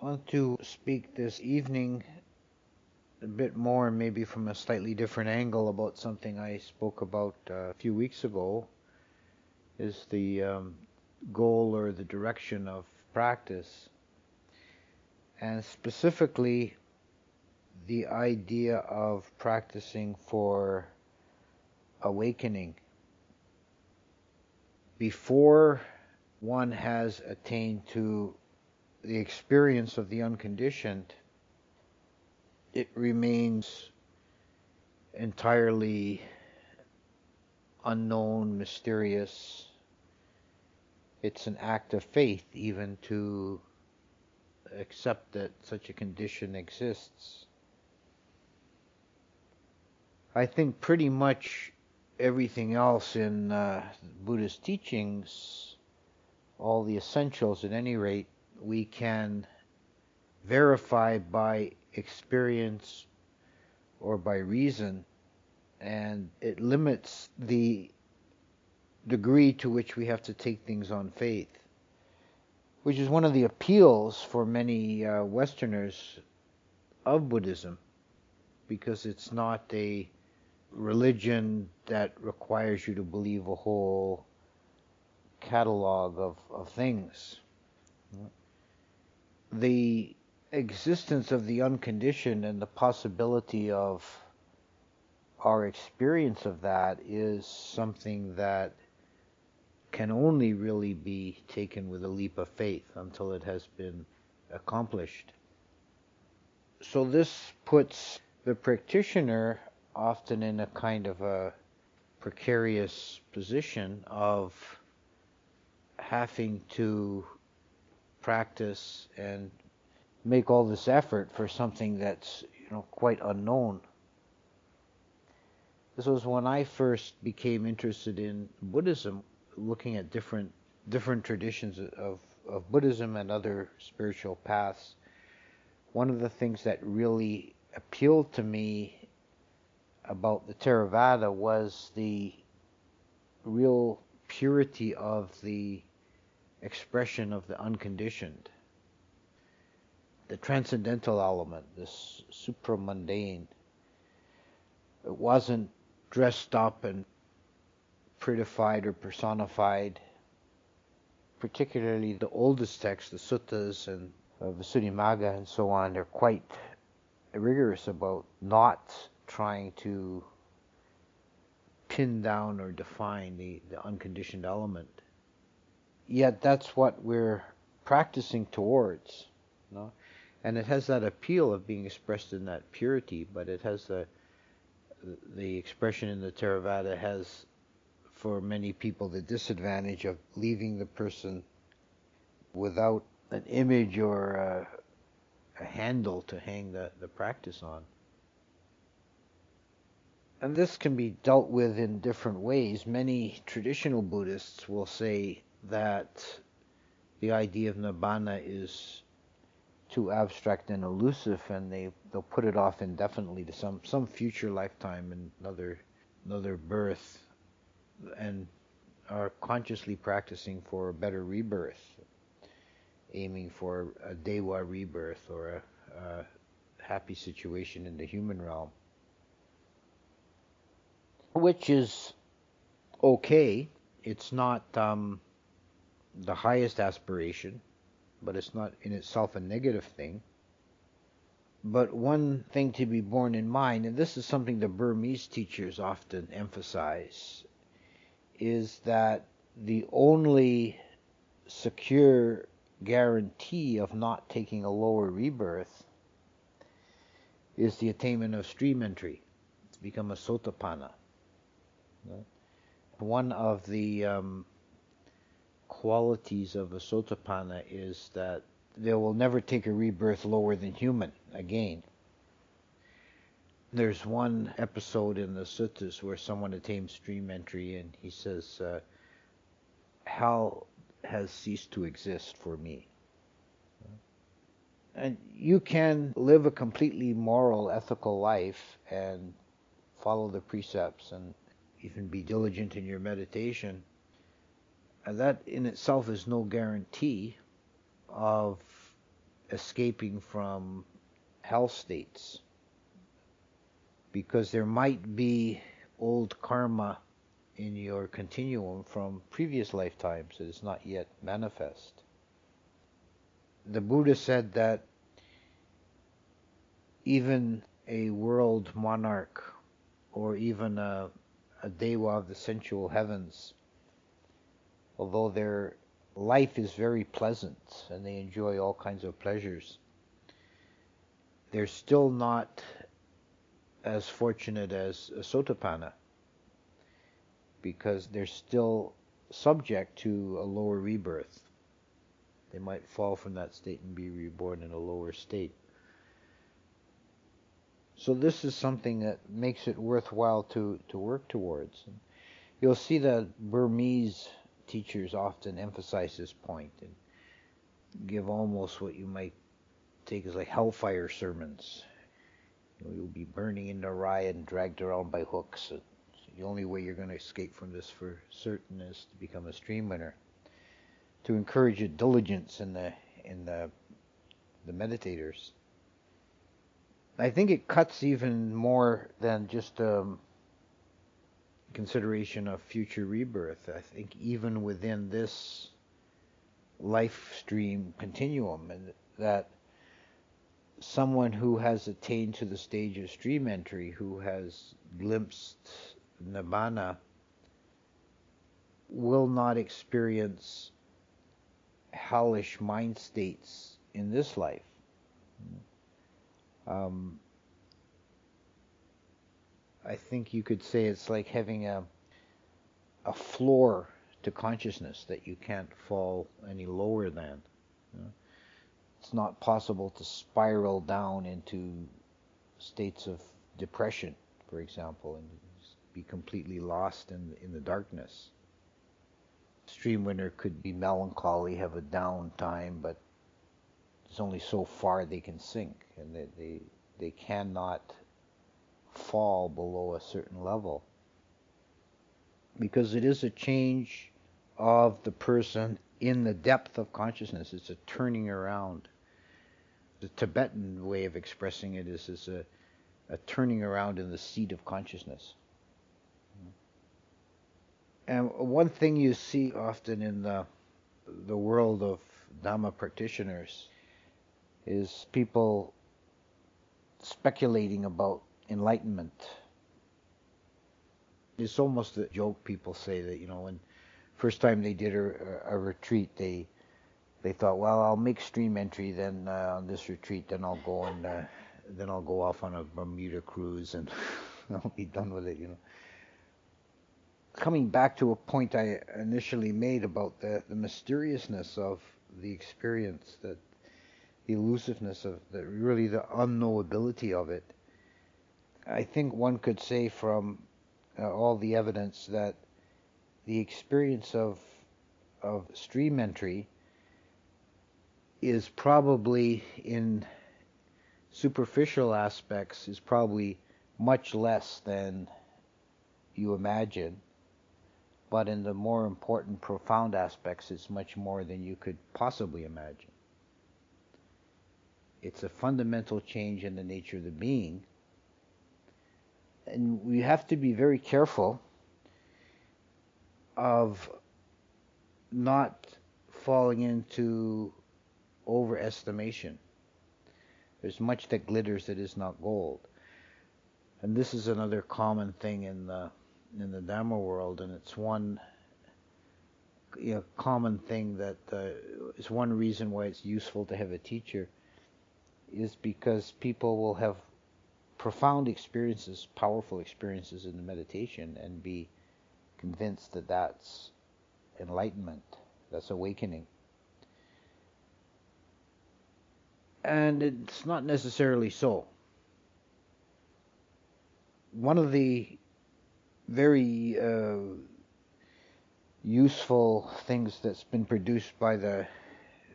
I want to speak this evening a bit more, maybe from a slightly different angle, about something I spoke about a few weeks ago, is the goal or the direction of practice, and specifically the idea of practicing for awakening. Before one has attained to the experience of the unconditioned, it remains entirely unknown, mysterious. It's an act of faith even to accept that such a condition exists. I think pretty much everything else in Buddhist teachings, all the essentials at any rate, we can verify by experience or by reason, and it limits the degree to which we have to take things on faith, which is one of the appeals for many Westerners of Buddhism, because it's not a religion that requires you to believe a whole catalog of things. The existence of the unconditioned and the possibility of our experience of that is something that can only really be taken with a leap of faith until it has been accomplished. So this puts the practitioner often in a kind of a precarious position of having to practice and make all this effort for something that's, quite unknown. This was when I first became interested in Buddhism, looking at different traditions of Buddhism and other spiritual paths. One of the things that really appealed to me about the Theravada was the real purity of the expression of the unconditioned, the transcendental element, this supramundane. It wasn't dressed up and prettified or personified. Particularly the oldest texts, the suttas and Visuddhimagga and so on, they're quite rigorous about not trying to pin down or define the unconditioned element. Yet that's what we're practicing towards, and it has that appeal of being expressed in that purity, but it has the expression in the Theravada has, for many people, the disadvantage of leaving the person without an image or a handle to hang the practice on. And this can be dealt with in different ways. Many traditional Buddhists will say that the idea of Nibbana is too abstract and elusive, and they'll put it off indefinitely to some future lifetime and another birth, and are consciously practicing for a better rebirth, aiming for a Dewa rebirth or a happy situation in the human realm, which is okay. It's not the highest aspiration, but it's not in itself a negative thing. But one thing to be borne in mind, and this is something the Burmese teachers often emphasize, is that the only secure guarantee of not taking a lower rebirth is the attainment of stream entry, to become a sotapanna. One of the qualities of a sotapanna is that they will never take a rebirth lower than human again. There's one episode in the suttas where someone attains stream entry, and he says, hell has ceased to exist for me. And you can live a completely moral, ethical life and follow the precepts and even be diligent in your meditation. And that in itself is no guarantee of escaping from hell states, because there might be old karma in your continuum from previous lifetimes that is not yet manifest. The Buddha said that even a world monarch or even a deva of the sensual heavens, although their life is very pleasant and they enjoy all kinds of pleasures, they're still not as fortunate as a Sotapanna, because they're still subject to a lower rebirth. They might fall from that state and be reborn in a lower state. So this is something that makes it worthwhile to work towards. And you'll see that Burmese teachers often emphasize this point and give almost what you might take as like hellfire sermons. You'll be burning in the riot and dragged around by hooks. So the only way you're going to escape from this for certain is to become a stream winner. To encourage a diligence in the meditators. I think it cuts even more than just consideration of future rebirth. I think even within this life stream continuum, and that someone who has attained to the stage of stream entry, who has glimpsed Nibbana, will not experience hellish mind states in this life. I think you could say it's like having a floor to consciousness that you can't fall any lower than. It's not possible to spiral down into states of depression, for example, and be completely lost in the darkness. Stream winner could be melancholy, have a down time, but there's only so far they can sink, and they cannot fall below a certain level, because it is a change of the person in the depth of consciousness. It's a turning around. The Tibetan way of expressing it is a turning around in the seat of consciousness. And one thing you see often in the world of Dhamma practitioners is people speculating about enlightenment. It's almost a joke. People say that, when first time they did a retreat, they thought, well, I'll make stream entry, then on this retreat, then I'll go off on a Bermuda cruise and I'll be done with it, Coming back to a point I initially made about the mysteriousness of the experience, that the elusiveness of really the unknowability of it, I think one could say from all the evidence that the experience of stream entry is probably, in superficial aspects, is probably much less than you imagine, but in the more important, profound aspects, it's much more than you could possibly imagine. It's a fundamental change in the nature of the being, and we have to be very careful of not falling into overestimation. There's much that glitters that is not gold, and this is another common thing in the Dhamma world, and it's one common thing that is one reason why it's useful to have a teacher, is because people will have profound experiences, powerful experiences in the meditation, and be convinced that that's enlightenment, that's awakening. And it's not necessarily so. One of the very useful things that's been produced by the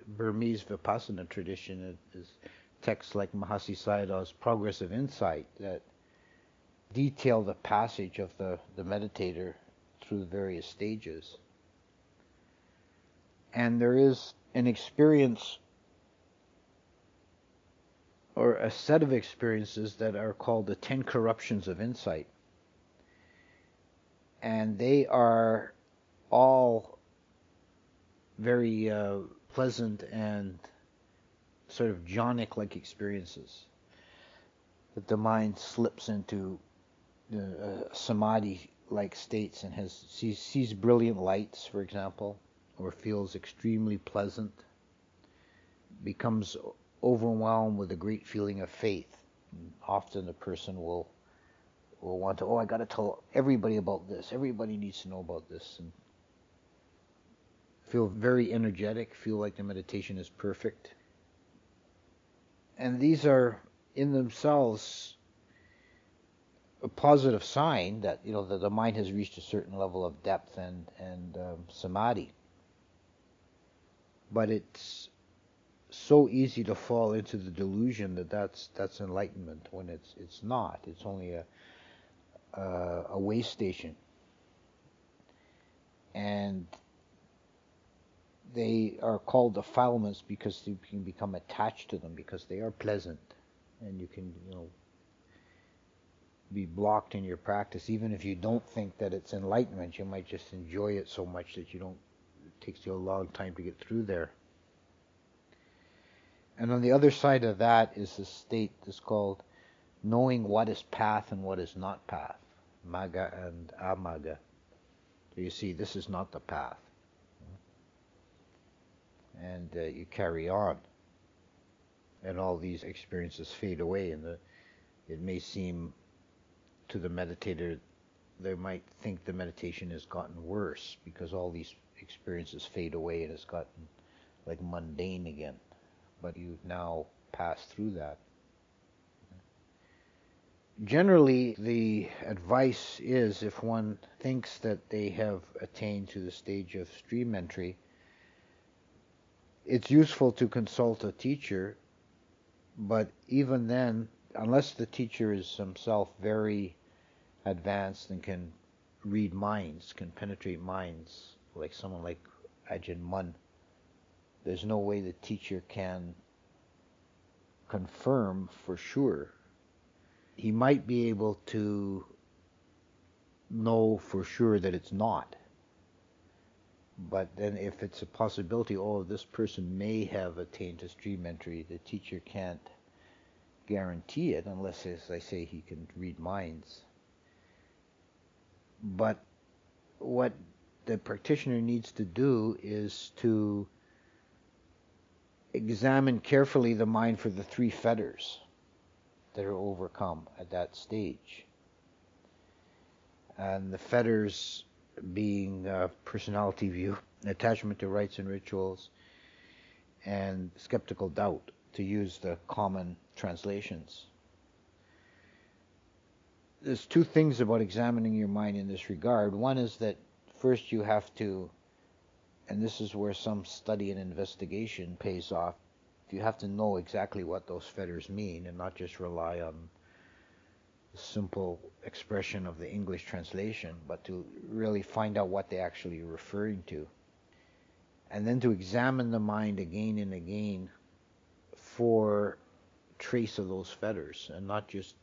Burmese Vipassana tradition is texts like Mahasi Sayadaw's Progress of Insight, that detail the passage of the meditator through the various stages. And there is an experience or a set of experiences that are called the 10 corruptions of insight. And they are all very pleasant and sort of jhanic-like experiences that the mind slips into samadhi-like states and sees brilliant lights, for example, or feels extremely pleasant, becomes overwhelmed with a great feeling of faith. And often the person will want to, I got to tell everybody about this. Everybody needs to know about this. And feel very energetic, feel like the meditation is perfect. And these are in themselves a positive sign that, that the mind has reached a certain level of depth and samadhi. But it's so easy to fall into the delusion that that's enlightenment when it's not. It's only a way station. And they are called defilements because you can become attached to them because they are pleasant, and you can be blocked in your practice. Even if you don't think that it's enlightenment, you might just enjoy it so much that it takes you a long time to get through there. And on the other side of that is a state that's called knowing what is path and what is not path, magga and amagga. So you see, this is not the path. And you carry on. And all these experiences fade away, and it may seem to the meditator, they might think the meditation has gotten worse because all these experiences fade away and it's gotten like mundane again. But you've now passed through that. Generally, the advice is, if one thinks that they have attained to the stage of stream entry, it's useful to consult a teacher, but even then, unless the teacher is himself very advanced and can read minds, can penetrate minds, like someone like Ajahn Mun, there's no way the teacher can confirm for sure. He might be able to know for sure that it's not. But then if it's a possibility, this person may have attained to stream entry, the teacher can't guarantee it unless, as I say, he can read minds. But what the practitioner needs to do is to examine carefully the mind for the 3 fetters that are overcome at that stage. And the fetters being personality view, attachment to rites and rituals, and skeptical doubt, to use the common translations. There's 2 things about examining your mind in this regard. One is that first you have to, and this is where some study and investigation pays off, you have to know exactly what those fetters mean and not just rely on the simple expression of the English translation, but to really find out what they're actually referring to. And then to examine the mind again and again for trace of those fetters, and not just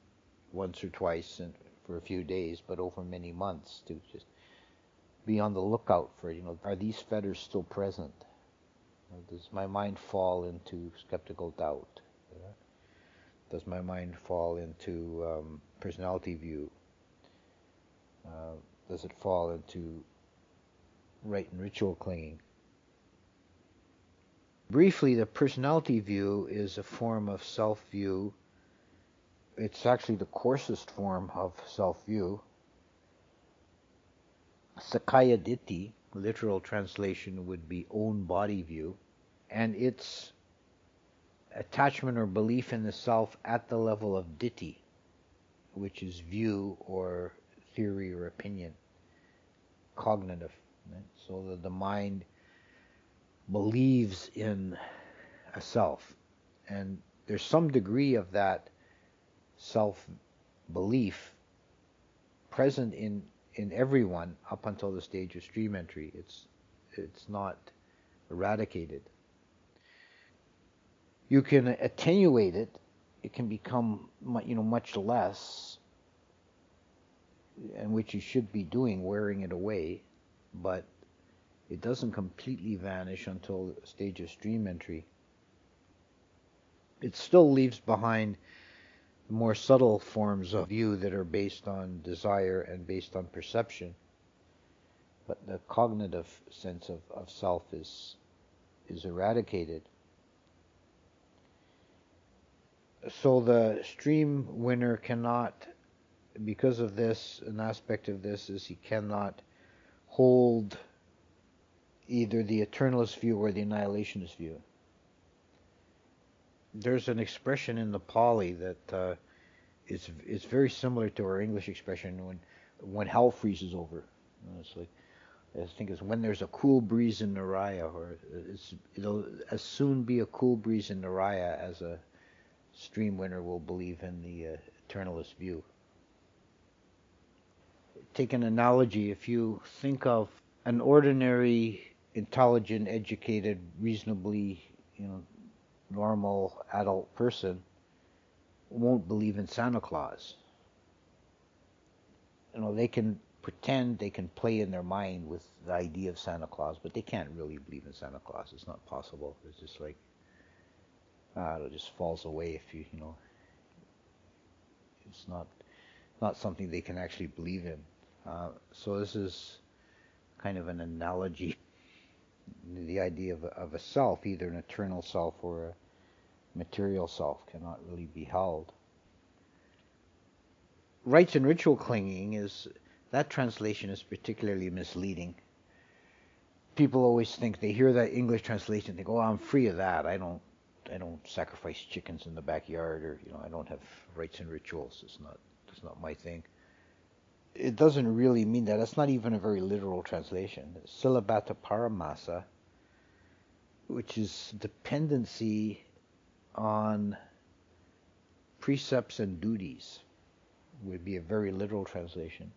once or twice and for a few days, but over many months, to just be on the lookout for, are these fetters still present? Does my mind fall into skeptical doubt? Does my mind fall into personality view? Does it fall into rite and ritual clinging? Briefly, the personality view is a form of self-view. It's actually the coarsest form of self-view. Sakaya Ditti, literal translation would be own body view, and it's attachment or belief in the self at the level of Ditti, which is view or theory or opinion, cognitive. Right? So that the mind believes in a self, and there's some degree of that self-belief present in everyone up until the stage of stream entry. It's not eradicated. You can attenuate it it can become much less, and which you should be doing, wearing it away, but it doesn't completely vanish until the stage of stream entry. It still leaves behind more subtle forms of view that are based on desire and based on perception, but the cognitive sense of self is eradicated. So the stream winner cannot, because of this, an aspect of this is he cannot hold either the eternalist view or the annihilationist view. There's an expression in the Pali that it's very similar to our English expression when hell freezes over. It's like, I think it's when there's a cool breeze in Naraya, or it'll as soon be a cool breeze in Naraya as a stream winner will believe in the eternalist view. Take an analogy. If you think of an ordinary, intelligent, educated, reasonably, normal adult person, won't believe in Santa Claus. They can pretend, they can play in their mind with the idea of Santa Claus, but they can't really believe in Santa Claus. It's not possible. It's just like, it just falls away if it's not something they can actually believe in. So this is kind of an analogy. The idea of a self, either an eternal self or a material self, cannot really be held. Rites and ritual clinging that translation is particularly misleading. People always think, they hear that English translation, think, I'm free of that. I don't sacrifice chickens in the backyard, or I don't have rites and rituals. It's not my thing. It doesn't really mean that. That's not even a very literal translation. Silabata paramasa, which is dependency on precepts and duties, would be a very literal translation.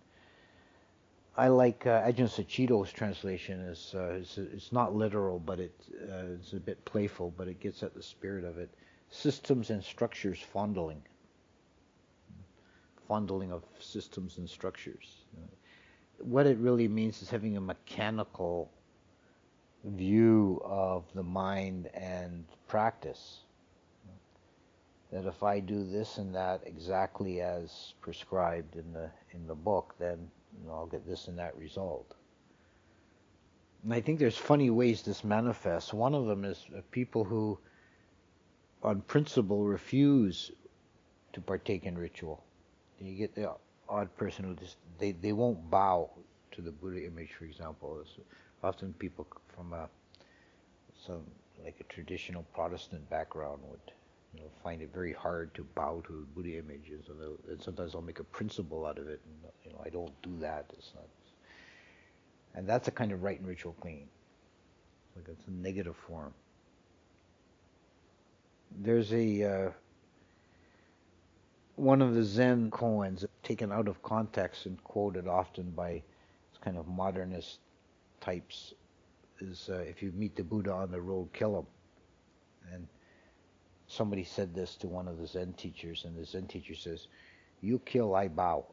I like Ajahn Suchito's translation. It's not literal, but it's a bit playful, but it gets at the spirit of it. Systems and structures fondling. Fondling of systems and structures. What it really means is having a mechanical view of the mind and practice. That if I do this and that exactly as prescribed in the book, then I'll get this and that result. And I think there's funny ways this manifests. One of them is people who, on principle, refuse to partake in ritual. You get the odd person who just they won't bow to the Buddha image, for example. It's often people from a traditional Protestant background would find it very hard to bow to the Buddha image, and sometimes they'll make a principle out of it, and I don't do that. It's not, and that's a kind of rite and ritual clinging. Like it's a negative form. There's one of the Zen koans, taken out of context and quoted often by kind of modernist types, is if you meet the Buddha on the road, kill him. And somebody said this to one of the Zen teachers, and the Zen teacher says, "You kill, I bow."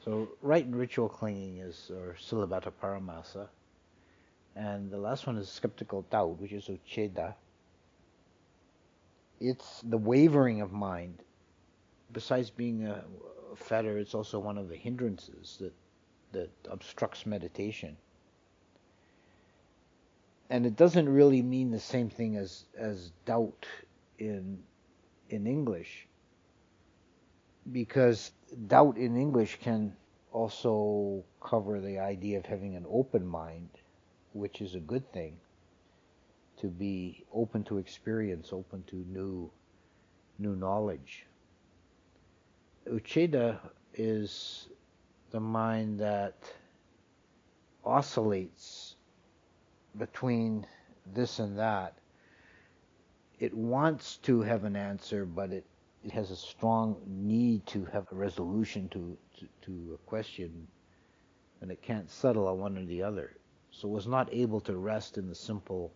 So rite and ritual clinging or silabata paramasa. And the last one is skeptical doubt, which is ucheda. It's the wavering of mind. Besides being a fetter, it's also one of the hindrances that obstructs meditation. And it doesn't really mean the same thing as doubt in English, because doubt in English can also cover the idea of having an open mind, which is a good thing. To be open to experience, open to new knowledge. Ucheda is the mind that oscillates between this and that. It wants to have an answer, but it has a strong need to have a resolution to a question, and it can't settle on one or the other. So it's not able to rest in the simple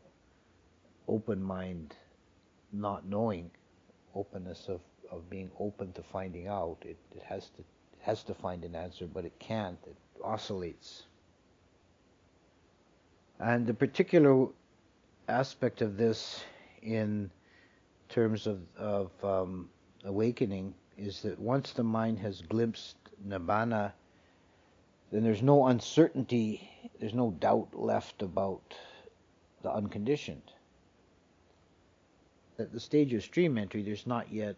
open mind not knowing, openness of being open to finding out. It has to find an answer, but it can't. It oscillates. And the particular aspect of this in terms of awakening is that once the mind has glimpsed Nibbana, then there's no uncertainty, there's no doubt left about the unconditioned. At the stage of stream entry, there's not yet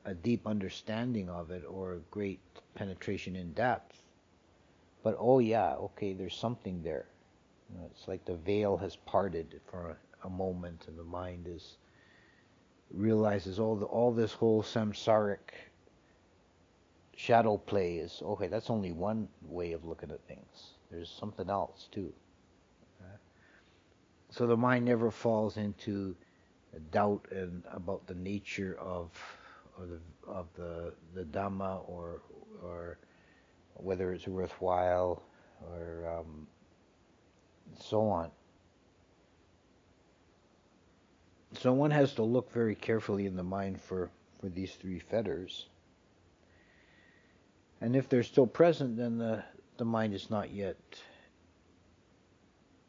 a deep understanding of it or a great penetration in depth. But oh yeah, okay, there's something there. You know, it's like the veil has parted for a moment, and the mind realizes all this whole samsaric shadow play is, okay, that's only one way of looking at things. There's something else too. So the mind never falls into doubt about the nature of the Dhamma or whether it's worthwhile or so on. So one has to look very carefully in the mind for these three fetters. And if they're still present, then the mind has not yet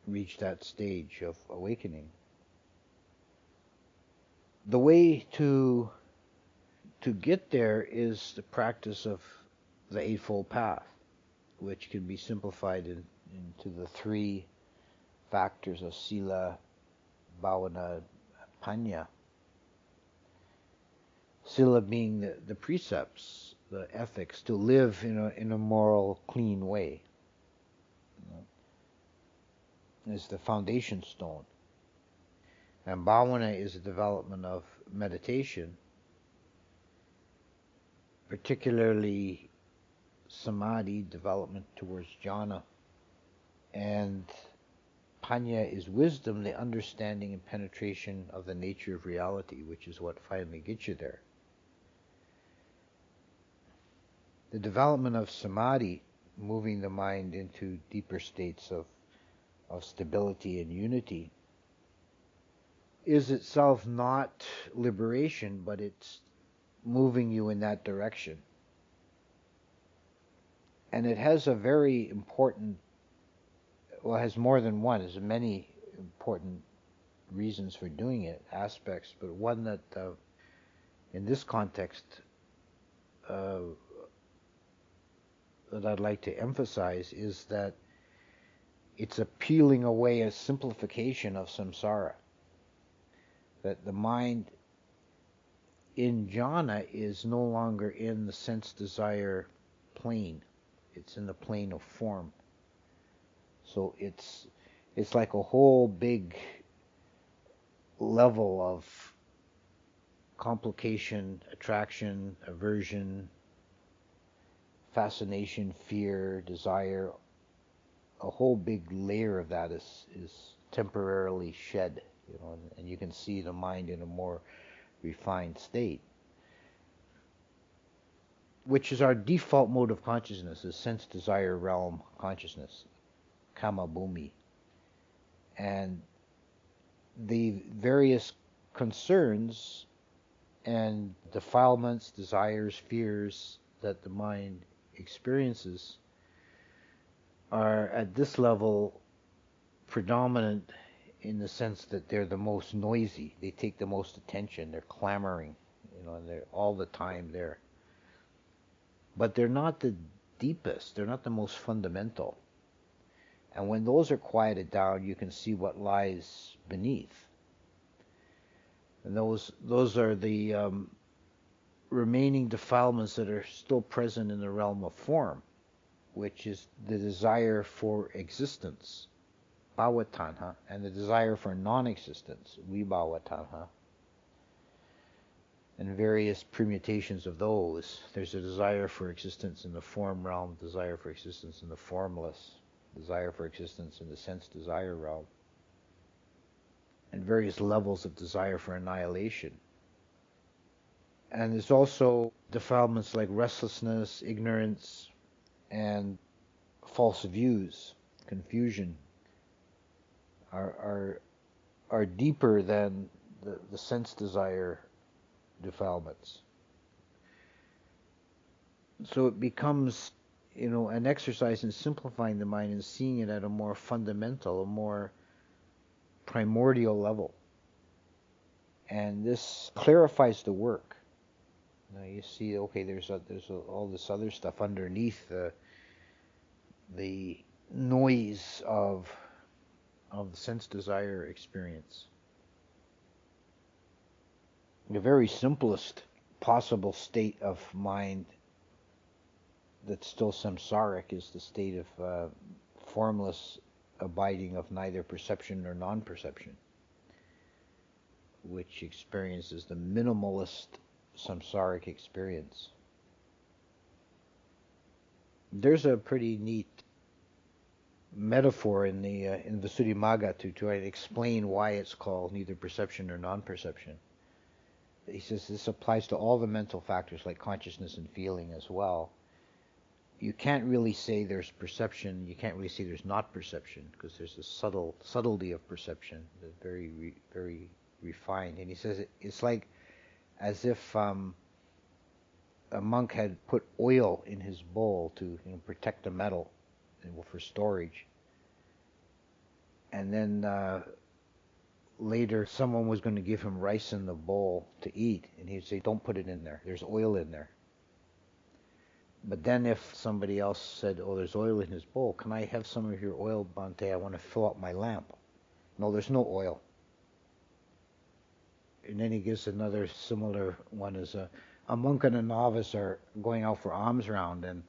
reached that stage of awakening. The way to get there is the practice of the Eightfold Path, which can be simplified into the three factors of Sila, Bhavana, Panya. Sila being the precepts, the ethics, to live in a moral, clean way. Is the foundation stone. And Bhavana is the development of meditation, particularly Samadhi, development towards jhana. And Panya is wisdom, the understanding and penetration of the nature of reality, which is what finally gets you there. The development of Samadhi, moving the mind into deeper states of stability and unity, is itself not liberation, but it's moving you in that direction. And it has a very important, well, it has more than one, there's many important reasons for doing it, aspects, but one that in this context that I'd like to emphasize is that it's a peeling away, a simplification of samsara. That the mind in jhana is no longer in the sense-desire plane. It's in the plane of form. So it's like a whole big level of complication, attraction, aversion, fascination, fear, desire. A whole big layer of that is temporarily shed, and you can see the mind in a more refined state, which is our default mode of consciousness, is sense desire realm consciousness, kama bhumi. And the various concerns and defilements, desires, fears that the mind experiences are at this level predominant in the sense that they're the most noisy. They take the most attention. They're clamoring, and they're all the time there. But they're not the deepest. They're not the most fundamental. And when those are quieted down, you can see what lies beneath. And those are the remaining defilements that are still present in the realm of form, which is the desire for existence, bhavatanha, and the desire for non-existence, vibhavatanha, and various permutations of those. There's a desire for existence in the form realm, desire for existence in the formless, desire for existence in the sense-desire realm, and various levels of desire for annihilation. And there's also defilements like restlessness, ignorance, and false views, confusion, are deeper than the sense desire defilements. So it becomes, an exercise in simplifying the mind and seeing it at a more fundamental, a more primordial level. And this clarifies the work. You see, okay, there's all this other stuff underneath the noise of the sense desire experience. The very simplest possible state of mind that's still samsaric is the state of formless abiding of neither perception nor non-perception, which experiences the minimalist samsaric experience. There's a pretty neat metaphor in the Visuddhimagga to try to explain why it's called neither perception nor non-perception. He says this applies to all the mental factors like consciousness and feeling as well. You can't really say there's perception, you can't really say there's not perception, because there's a subtlety of perception that's very, very refined. And he says it's like as if a monk had put oil in his bowl to protect the metal for storage. And then later someone was going to give him rice in the bowl to eat, and he'd say, don't put it in there, there's oil in there. But then if somebody else said, oh, there's oil in his bowl, can I have some of your oil, Bhante? I want to fill up my lamp. No, there's no oil. And then he gives another similar one as a monk and a novice are going out for alms round, and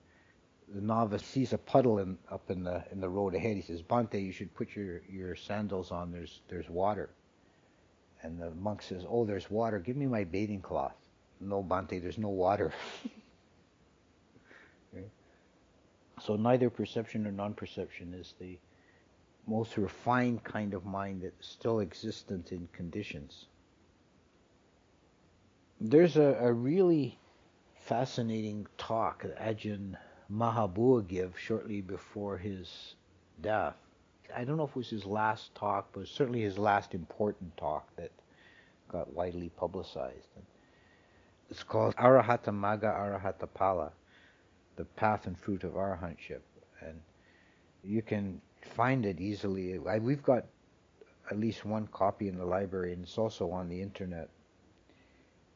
the novice sees a puddle up in the road ahead. He says, Bhante, you should put your sandals on, there's water. And the monk says, oh, there's water, give me my bathing cloth. No, Bhante, there's no water. Okay. So neither perception nor non-perception is the most refined kind of mind that's still existent in conditions. There's a really fascinating talk that Ajahn Mahabua gave shortly before his death. I don't know if it was his last talk, but certainly his last important talk that got widely publicized. It's called Arahata Magga Arahata Pala, the path and fruit of arahantship. And you can find it easily. We've got at least one copy in the library, and it's also on the internet.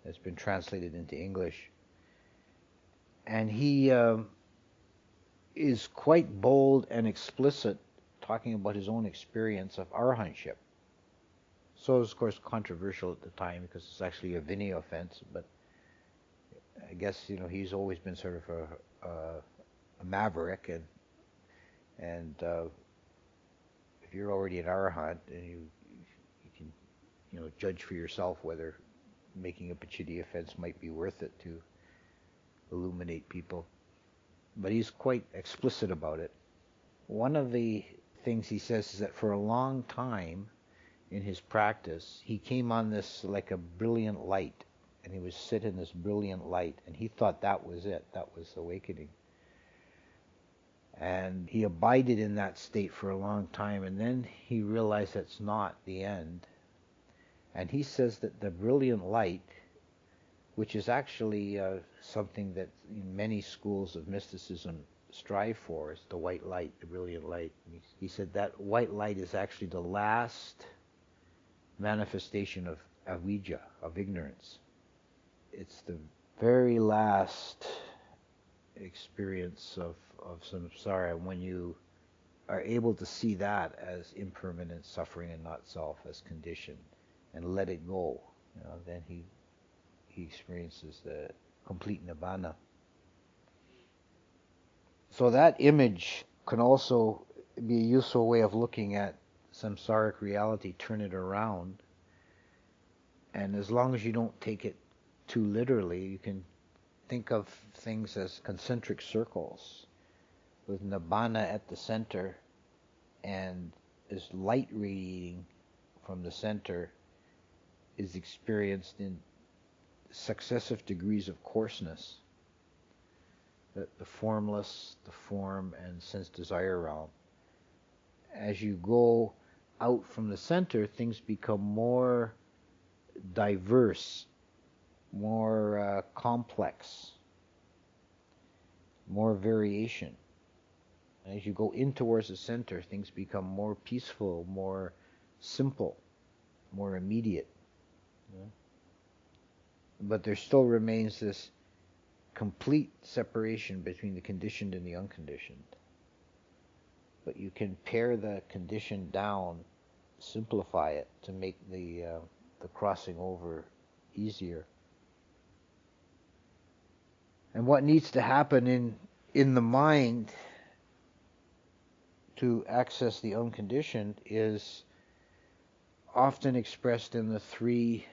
It's been translated into English. And he is quite bold and explicit, talking about his own experience of arahantship. So it was, of course, controversial at the time because it's actually a Vinaya offense, but I guess, he's always been sort of a maverick, and if you're already an arahant, and you can, judge for yourself whether making a pachiti offense might be worth it to illuminate people. But he's quite explicit about it. One of the things he says is that for a long time in his practice, he came on this like a brilliant light, and he would sit in this brilliant light, and he thought that was it, that was awakening. And he abided in that state for a long time, and then he realized that's not the end. And he says that the brilliant light, which is actually something that many schools of mysticism strive for, is the white light, the brilliant light. He said that white light is actually the last manifestation of avijja, of ignorance. It's the very last experience of samsara, when you are able to see that as impermanent suffering and not self, as condition, and let it go. Then he experiences the complete nibbana. So that image can also be a useful way of looking at samsaric reality, turn it around. And as long as you don't take it too literally, you can think of things as concentric circles with nibbana at the center, and as light radiating from the center is experienced in successive degrees of coarseness, the formless, the form, and sense desire realm. As you go out from the center, things become more diverse, more complex, more variation. And as you go in towards the center, things become more peaceful, more simple, more immediate. Yeah. But there still remains this complete separation between the conditioned and the unconditioned. But you can pare the conditioned down, simplify it to make the crossing over easier. And what needs to happen in the mind to access the unconditioned is often expressed in the three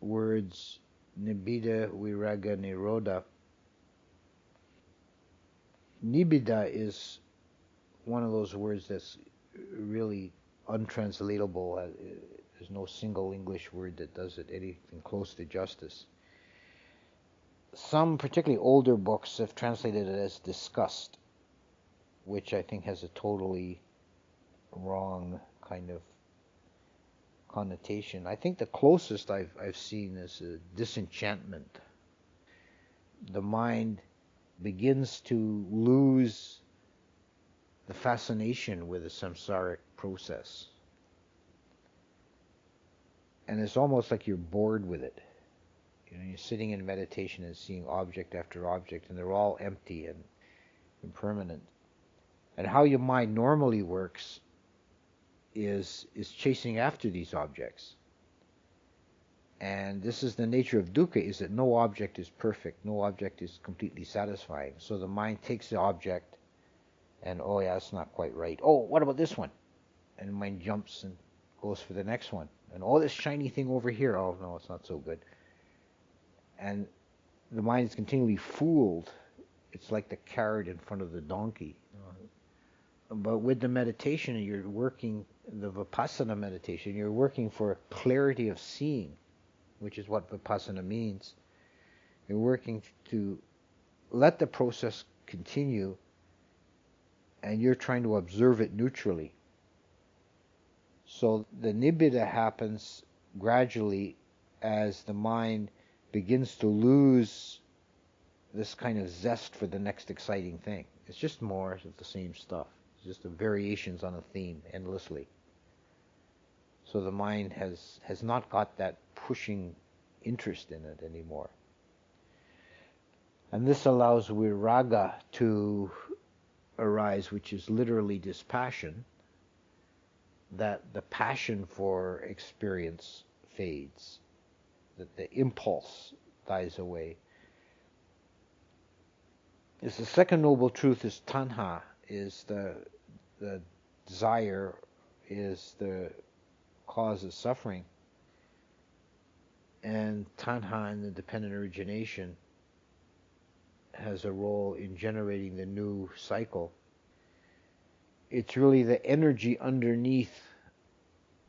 words Nibida, Viraga, Nirodha. Nibida is one of those words that's really untranslatable. There's no single English word that does it anything close to justice. Some particularly older books have translated it as disgust, which I think has a totally wrong kind of connotation. I think the closest I've seen is disenchantment. The mind begins to lose the fascination with the samsaric process. And it's almost like you're bored with it. You're sitting in meditation and seeing object after object, and they're all empty and impermanent. And how your mind normally works is chasing after these objects. And this is the nature of dukkha, is that no object is perfect, no object is completely satisfying. So the mind takes the object and, oh yeah, it's not quite right. Oh, what about this one? And the mind jumps and goes for the next one. And oh, this shiny thing over here, oh no, it's not so good. And the mind is continually fooled. It's like the carrot in front of the donkey. But with the meditation, you're working, the Vipassana meditation, you're working for clarity of seeing, which is what Vipassana means. You're working to let the process continue, and you're trying to observe it neutrally. So the Nibida happens gradually as the mind begins to lose this kind of zest for the next exciting thing. It's just more of the same stuff. It's just the variations on a theme endlessly. So the mind has not got that pushing interest in it anymore. And this allows viraga to arise, which is literally dispassion, that the passion for experience fades, that the impulse dies away. Is the second noble truth is tanha, is the desire, is the cause of suffering. And tanha in the dependent origination has a role in generating the new cycle. It's really the energy underneath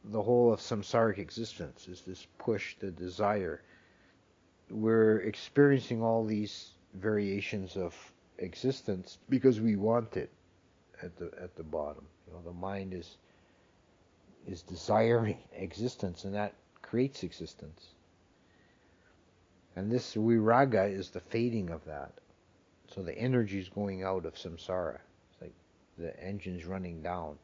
the whole of samsaric existence, is this push, the desire. We're experiencing all these variations of existence because we want it at the bottom. The mind is desiring existence, and that creates existence. And this viraga is the fading of that. So the energy is going out of samsara. It's like the engine's running down.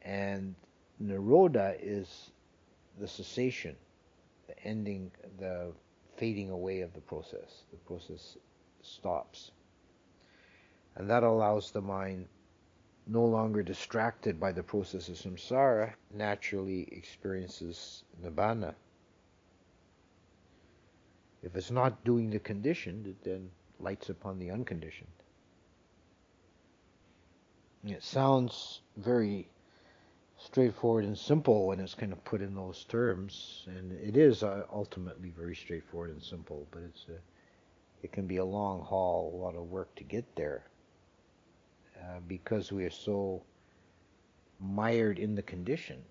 And nirodha is the cessation, the ending, the fading away of the process. The process stops. And that allows the mind, no longer distracted by the process of samsara, naturally experiences nibbana. If it's not doing the conditioned, it then lights upon the unconditioned. It sounds very straightforward and simple when it's kind of put in those terms, and it is ultimately very straightforward and simple, but it can be a long haul, a lot of work to get there, because we are so mired in the conditioned.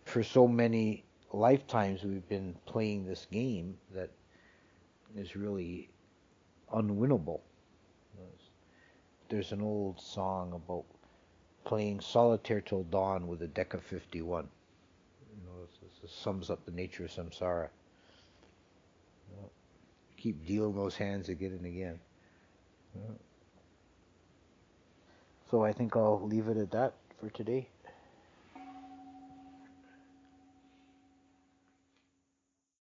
For so many lifetimes we've been playing this game that is really unwinnable. There's an old song about playing solitaire till dawn with a deck of 51. sums up the nature of samsara. Keep dealing those hands again and again. So I think I'll leave it at that for today.